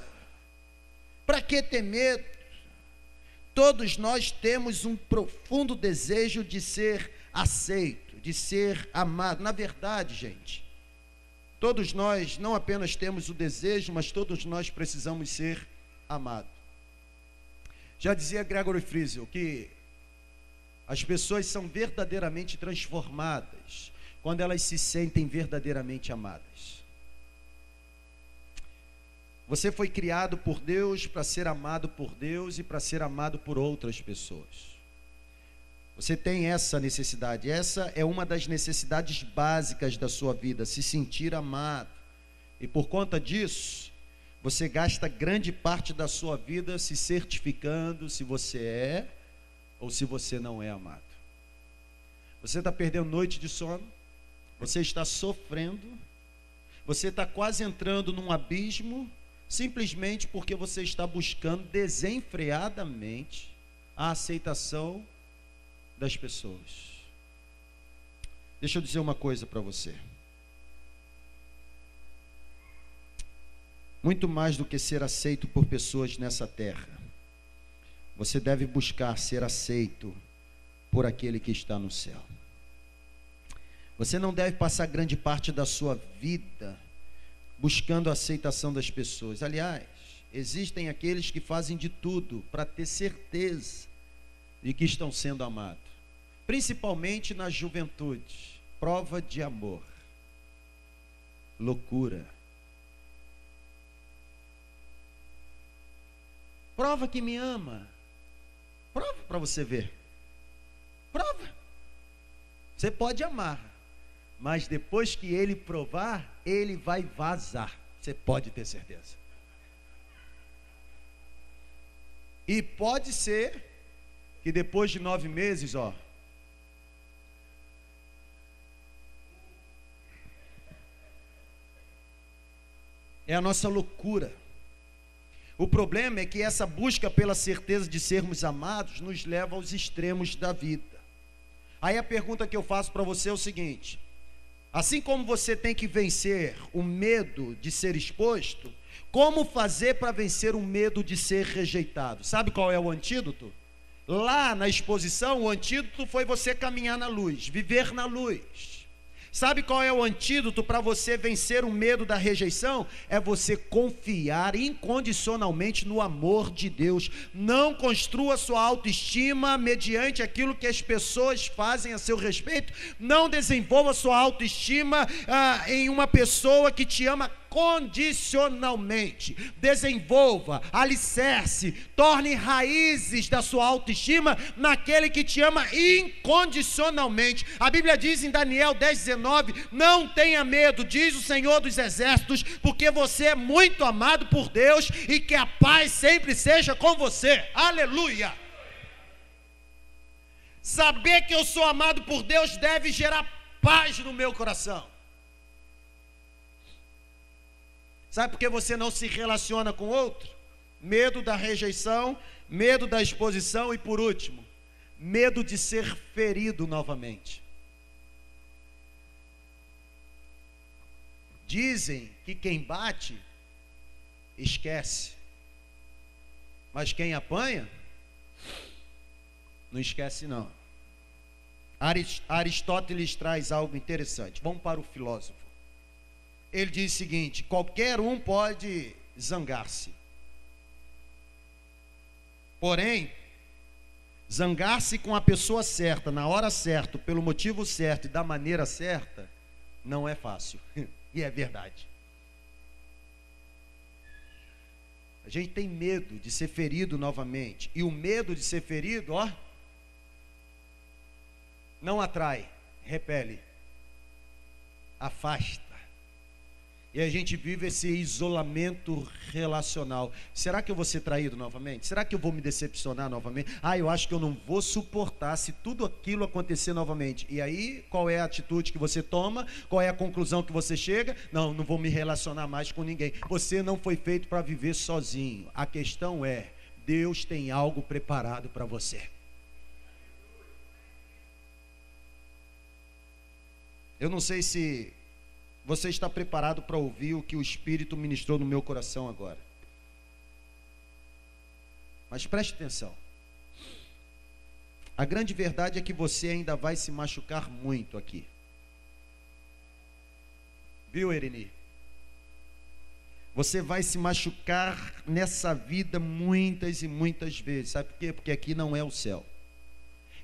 Para que ter medo? Todos nós temos um profundo desejo de ser aceito, de ser amado. Na verdade, gente, todos nós não apenas temos o desejo, mas todos nós precisamos ser amados. Já dizia Gregory Friesel que as pessoas são verdadeiramente transformadas quando elas se sentem verdadeiramente amadas. Você foi criado por Deus para ser amado por Deus e para ser amado por outras pessoas. Você tem essa necessidade. Essa é uma das necessidades básicas da sua vida, se sentir amado. E por conta disso, você gasta grande parte da sua vida se certificando se você é ou se você não é amado. Você está perdendo noite de sono você está sofrendo, você está quase entrando num abismo, simplesmente porque você está buscando desenfreadamente a aceitação das pessoas. Deixa eu dizer uma coisa para você. Muito mais do que ser aceito por pessoas nessa terra, você deve buscar ser aceito por aquele que está no céu. Você não deve passar grande parte da sua vida buscando a aceitação das pessoas. Aliás, existem aqueles que fazem de tudo para ter certeza de que estão sendo amados, principalmente na juventude. Prova de amor, loucura. Prova que me ama. Prova para você ver. Prova. Você pode amar, mas depois que ele provar, ele vai vazar. Você pode ter certeza. E pode ser que depois de 9 meses, é a nossa loucura. O problema é que essa busca pela certeza de sermos amados nos leva aos extremos da vida. Aí a pergunta que eu faço para você é o seguinte: assim como você tem que vencer o medo de ser exposto, como fazer para vencer o medo de ser rejeitado? Sabe qual é o antídoto? Lá na exposição, o antídoto foi você caminhar na luz, viver na luz. Sabe qual é o antídoto para você vencer o medo da rejeição? É você confiar incondicionalmente no amor de Deus. Não construa sua autoestima mediante aquilo que as pessoas fazem a seu respeito. Não desenvolva sua autoestima em uma pessoa que te ama condicionalmente. Desenvolva, alicerce, torne raízes da sua autoestima naquele que te ama incondicionalmente. A Bíblia diz em Daniel 10:19: não tenha medo, diz o Senhor dos Exércitos, porque você é muito amado por Deus e que a paz sempre seja com você. Aleluia! Saber que eu sou amado por Deus deve gerar paz no meu coração. Sabe por que você não se relaciona com outro? Medo da rejeição, medo da exposição e, por último, medo de ser ferido novamente. Dizem que quem bate, esquece. Mas quem apanha, não esquece não. Aristóteles traz algo interessante. Vamos para o filósofo. Ele diz o seguinte: qualquer um pode zangar-se. Porém, zangar-se com a pessoa certa, na hora certa, pelo motivo certo e da maneira certa, não é fácil. E é verdade. A gente tem medo de ser ferido novamente. E o medo de ser ferido, não atrai, repele, afasta. E a gente vive esse isolamento relacional. Será que eu vou ser traído novamente? Será que eu vou me decepcionar novamente? Eu acho que eu não vou suportar se tudo aquilo acontecer novamente. E aí, qual é a atitude que você toma? Qual é a conclusão que você chega? Não vou me relacionar mais com ninguém. Você não foi feito para viver sozinho. A questão é, Deus tem algo preparado para você. Eu não sei se você está preparado para ouvir o que o Espírito ministrou no meu coração agora. Mas preste atenção. A grande verdade é que você ainda vai se machucar muito aqui. Viu, Ereni? Você vai se machucar nessa vida muitas e muitas vezes. Sabe por quê? Porque aqui não é o céu.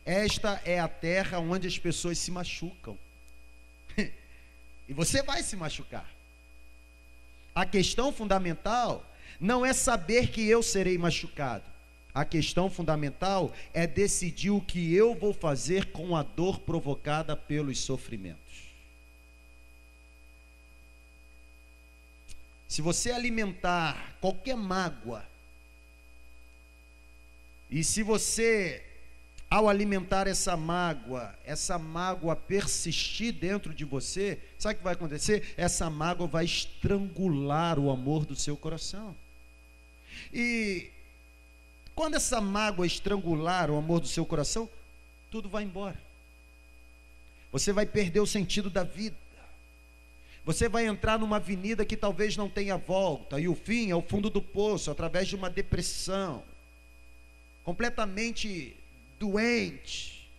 Esta é a terra onde as pessoas se machucam. E você vai se machucar. A questão fundamental não é saber que eu serei machucado. A questão fundamental é decidir o que eu vou fazer com a dor provocada pelos sofrimentos. Se você alimentar qualquer mágoa, e se você ao alimentar essa mágoa persistir dentro de você, sabe o que vai acontecer? Essa mágoa vai estrangular o amor do seu coração. E quando essa mágoa estrangular o amor do seu coração, tudo vai embora. Você vai perder o sentido da vida. Você vai entrar numa avenida que talvez não tenha volta, e o fim é o fundo do poço, através de uma depressão, completamente doente.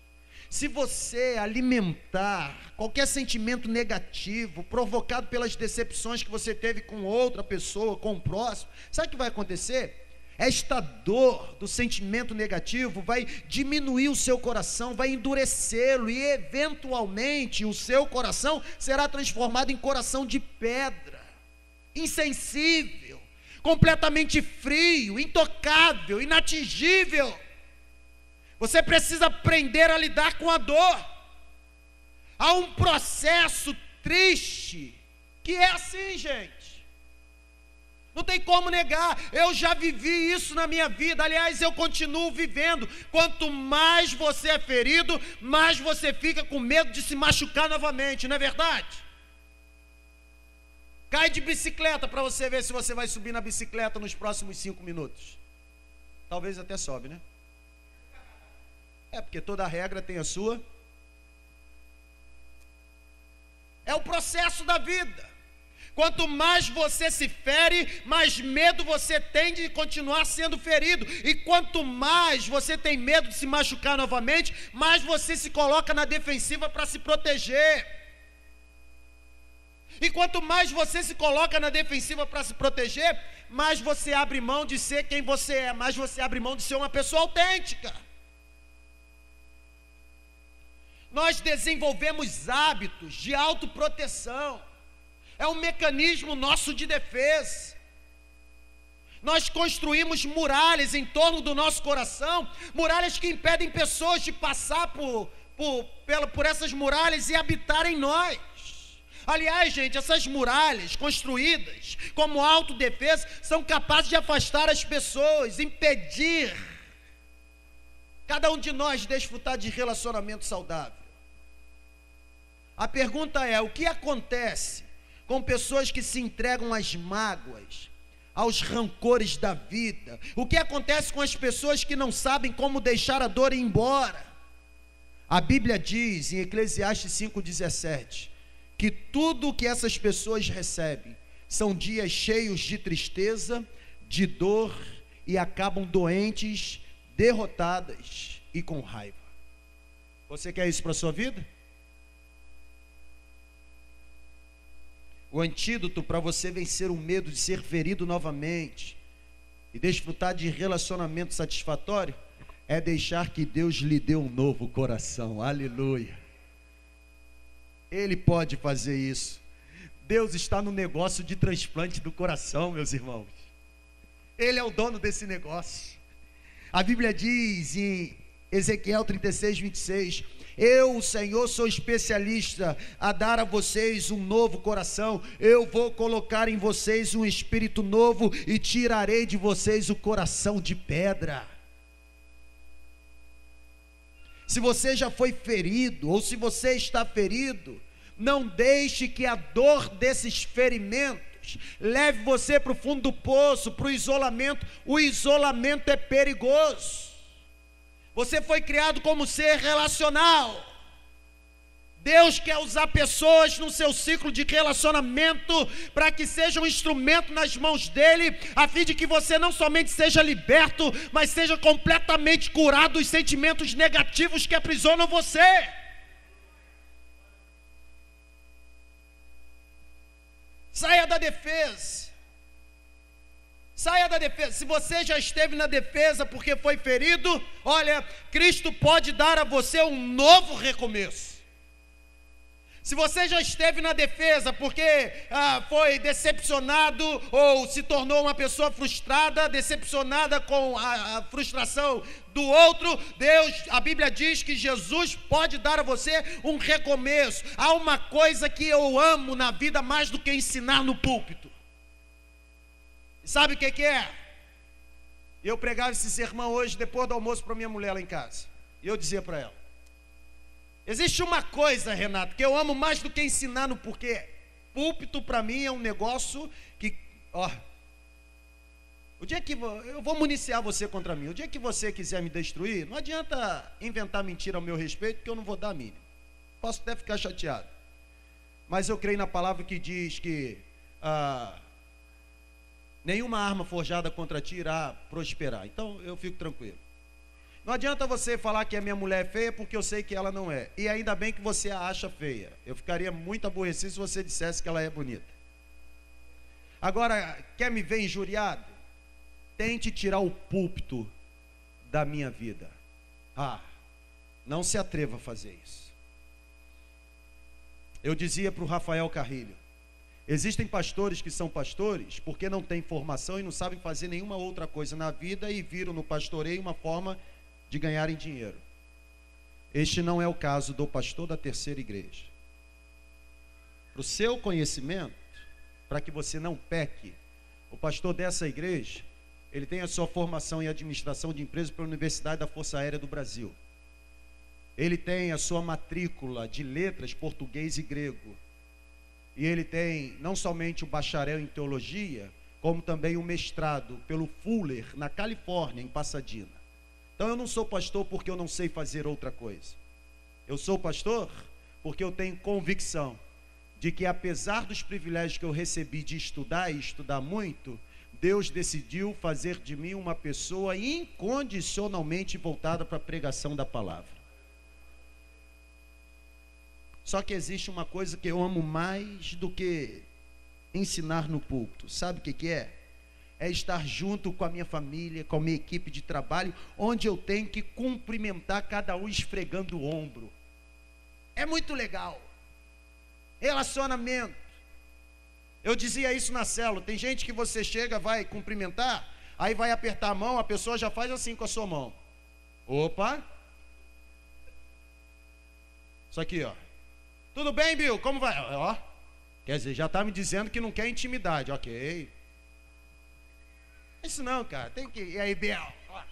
Se você alimentar qualquer sentimento negativo provocado pelas decepções que você teve com outra pessoa, com o próximo, sabe o que vai acontecer? Esta dor do sentimento negativo vai diminuir o seu coração, vai endurecê-lo, e eventualmente o seu coração será transformado em coração de pedra, insensível, completamente frio, intocável, inatingível. Você precisa aprender a lidar com a dor. Há um processo triste que é assim, gente. Não tem como negar. Eu já vivi isso na minha vida. Aliás, eu continuo vivendo. Quanto mais você é ferido, mais você fica com medo de se machucar novamente, não é verdade? Cai de bicicleta para você ver se você vai subir na bicicleta nos próximos 5 minutos. Talvez até sobe, né? É porque toda regra tem a sua. É o processo da vida. Quanto mais você se fere, mais medo você tem de continuar sendo ferido. E quanto mais você tem medo de se machucar novamente, mais você se coloca na defensiva para se proteger. E quanto mais você se coloca na defensiva para se proteger, mais você abre mão de ser quem você é, mais você abre mão de ser uma pessoa autêntica. Nós desenvolvemos hábitos de autoproteção. É um mecanismo nosso de defesa. Nós construímos muralhas em torno do nosso coração, muralhas que impedem pessoas de passar por essas muralhas e habitar em nós. Aliás, gente, essas muralhas construídas como autodefesa são capazes de afastar as pessoas, impedir cada um de nós de desfrutar de relacionamento saudável. A pergunta é: o que acontece com pessoas que se entregam às mágoas, aos rancores da vida? O que acontece com as pessoas que não sabem como deixar a dor ir embora? A Bíblia diz em Eclesiastes 5,17 que tudo o que essas pessoas recebem são dias cheios de tristeza, de dor, e acabam doentes, derrotadas e com raiva. Você quer isso para a sua vida? O antídoto para você vencer o medo de ser ferido novamente e desfrutar de relacionamento satisfatório é deixar que Deus lhe dê um novo coração. Aleluia. Ele pode fazer isso. Deus está no negócio de transplante do coração, meus irmãos. Ele é o dono desse negócio. A Bíblia diz em Ezequiel 36:26: eu, o Senhor, sou especialista a dar a vocês um novo coração. Eu vou colocar em vocês um espírito novo e tirarei de vocês o coração de pedra. Se você já foi ferido, ou se você está ferido, não deixe que a dor desses ferimentos leve você para o fundo do poço, para o isolamento. O isolamento é perigoso. Você foi criado como ser relacional. Deus quer usar pessoas no seu ciclo de relacionamento para que seja um instrumento nas mãos dele, a fim de que você não somente seja liberto, mas seja completamente curado dos sentimentos negativos que aprisionam você. Saia da defesa. Saia da defesa. Se você já esteve na defesa porque foi ferido, olha, Cristo pode dar a você um novo recomeço. Se você já esteve na defesa porque foi decepcionado ou se tornou uma pessoa frustrada, decepcionada com a frustração do outro, a Bíblia diz que Jesus pode dar a você um recomeço. Há uma coisa que eu amo na vida mais do que ensinar no púlpito. Sabe o que é? Eu pregava esse sermão hoje depois do almoço para minha mulher lá em casa. E eu dizia para ela: existe uma coisa, Renato, que eu amo mais do que ensinar no porquê. Púlpito para mim é um negócio que, ó, o dia que eu vou municiar você contra mim, o dia que você quiser me destruir, não adianta inventar mentira ao meu respeito, porque eu não vou dar a mínima. Posso até ficar chateado, mas eu creio na palavra que diz que nenhuma arma forjada contra ti irá prosperar. Então eu fico tranquilo. Não adianta você falar que a minha mulher é feia, porque eu sei que ela não é. E ainda bem que você a acha feia. Eu ficaria muito aborrecido se você dissesse que ela é bonita. Agora, quer me ver injuriado? Tente tirar o púlpito da minha vida. Não se atreva a fazer isso. Eu dizia para o Rafael Carrilho: existem pastores que são pastores porque não têm formação e não sabem fazer nenhuma outra coisa na vida e viram no pastoreio uma forma de ganharem dinheiro. Este não é o caso do pastor da terceira igreja. Para o seu conhecimento, para que você não peque, o pastor dessa igreja, ele tem a sua formação em administração de empresas pela Universidade da Força Aérea do Brasil. Ele tem a sua matrícula de letras português e grego. E ele tem não somente o bacharel em teologia, como também o mestrado pelo Fuller, na Califórnia, em Pasadena. Então eu não sou pastor porque eu não sei fazer outra coisa. Eu sou pastor porque eu tenho convicção de que, apesar dos privilégios que eu recebi de estudar e estudar muito, Deus decidiu fazer de mim uma pessoa incondicionalmente voltada para a pregação da palavra. Só que existe uma coisa que eu amo mais do que ensinar no púlpito. Sabe o que é? É estar junto com a minha família, com a minha equipe de trabalho, onde eu tenho que cumprimentar cada um esfregando o ombro. É muito legal. Relacionamento. Eu dizia isso na célula. Tem gente que você chega, vai cumprimentar, aí vai apertar a mão, a pessoa já faz assim com a sua mão. Opa! Isso aqui, ó. Tudo bem, Bill? Como vai? Ó. Quer dizer, já está me dizendo que não quer intimidade. Ok. Isso não, cara. Tem que... E aí, Bill? Ó.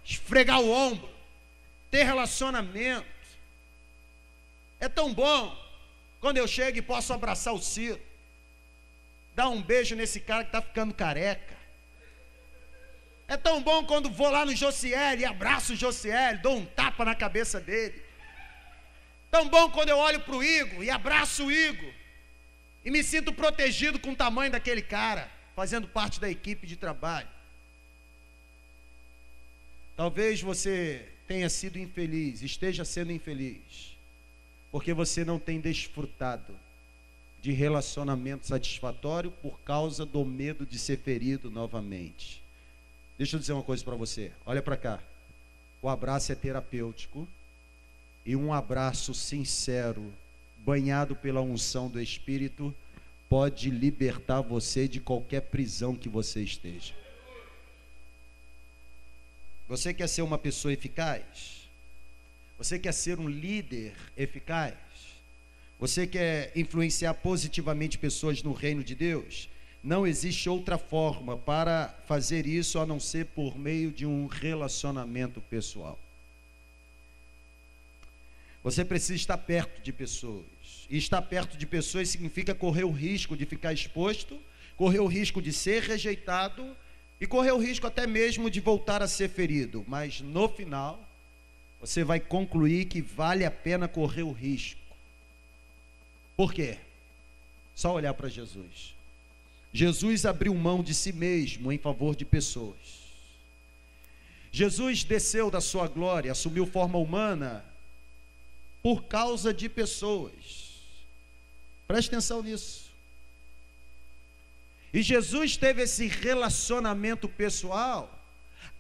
Esfregar o ombro. Ter relacionamento. É tão bom quando eu chego e posso abraçar o Ciro. Dar um beijo nesse cara que está ficando careca. É tão bom quando vou lá no Josiel e abraço o Josiel, dou um tapa na cabeça dele. Tão bom quando eu olho para o Igor e abraço o Igor e me sinto protegido com o tamanho daquele cara, fazendo parte da equipe de trabalho. Talvez você tenha sido infeliz, esteja sendo infeliz, porque você não tem desfrutado de relacionamento satisfatório por causa do medo de ser ferido novamente. Deixa eu dizer uma coisa para você, olha para cá. O abraço é terapêutico. E um abraço sincero, banhado pela unção do Espírito, pode libertar você de qualquer prisão que você esteja. Você quer ser uma pessoa eficaz? Você quer ser um líder eficaz? Você quer influenciar positivamente pessoas no reino de Deus? Não existe outra forma para fazer isso a não ser por meio de um relacionamento pessoal. Você precisa estar perto de pessoas. E estar perto de pessoas significa correr o risco de ficar exposto, correr o risco de ser rejeitado e correr o risco até mesmo de voltar a ser ferido. Mas no final, você vai concluir que vale a pena correr o risco. Por quê? Só olhar para Jesus. Jesus abriu mão de si mesmo em favor de pessoas. Jesus desceu da sua glória, assumiu forma humana por causa de pessoas. Preste atenção nisso. E Jesus teve esse relacionamento pessoal,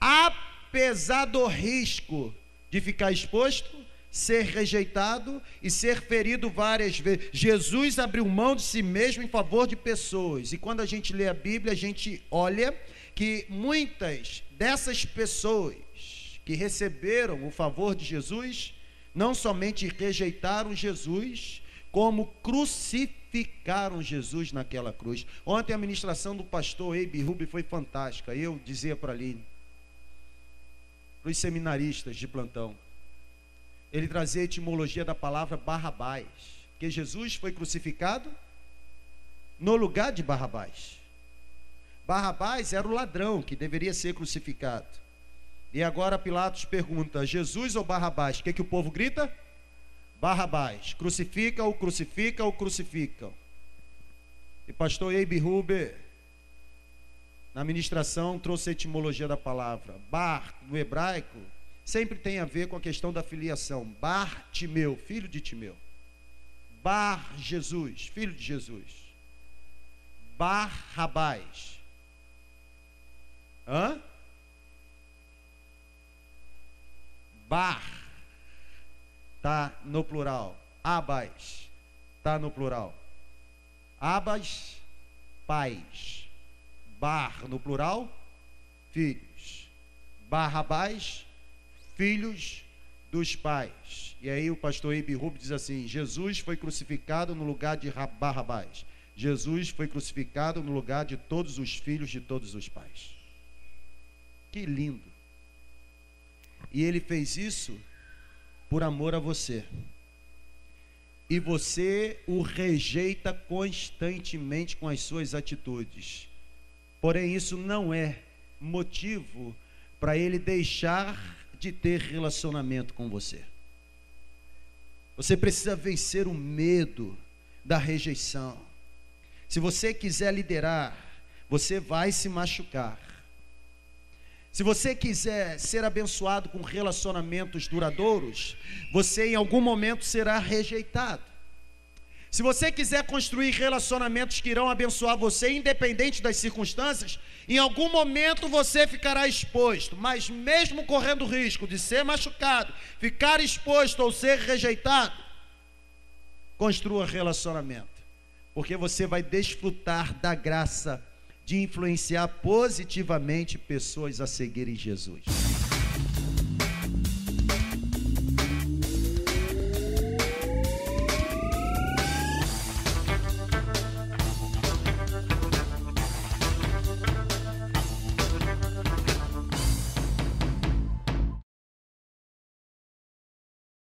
apesar do risco de ficar exposto, ser rejeitado e ser ferido várias vezes. Jesus abriu mão de si mesmo em favor de pessoas. E quando a gente lê a Bíblia, a gente olha que muitas dessas pessoas que receberam o favor de Jesus não somente rejeitaram Jesus, como crucificaram Jesus naquela cruz. Ontem a ministração do pastor Eibe Rubi foi fantástica. Eu dizia para Aline, para os seminaristas de plantão. Ele trazia a etimologia da palavra Barrabás, que Jesus foi crucificado no lugar de Barrabás. Barrabás era o ladrão que deveria ser crucificado. E agora Pilatos pergunta: Jesus ou Barrabás? O que o povo grita? Barrabás. Crucifica-o, crucifica-o, crucificam. E pastor Eibe Huber, na ministração, trouxe a etimologia da palavra. Bar, no hebraico, sempre tem a ver com a questão da filiação. Bar Timeu, filho de Timeu. Bar Jesus, filho de Jesus. Barrabás. Bar está no plural. Abas está no plural. Abas, pais. Bar no plural, filhos. Barrabás, filhos dos pais. E aí o pastor Eibe Huber diz assim: Jesus foi crucificado no lugar de Barrabás. Jesus foi crucificado no lugar de todos os filhos de todos os pais. Que lindo. E ele fez isso por amor a você. E você o rejeita constantemente com as suas atitudes. Porém, isso não é motivo para ele deixar de ter relacionamento com você. Você precisa vencer o medo da rejeição. Se você quiser liderar, você vai se machucar. Se você quiser ser abençoado com relacionamentos duradouros, você em algum momento será rejeitado. Se você quiser construir relacionamentos que irão abençoar você, independente das circunstâncias, em algum momento você ficará exposto. Mas mesmo correndo o risco de ser machucado, ficar exposto ou ser rejeitado, construa relacionamento, porque você vai desfrutar da graça de influenciar positivamente pessoas a seguirem Jesus.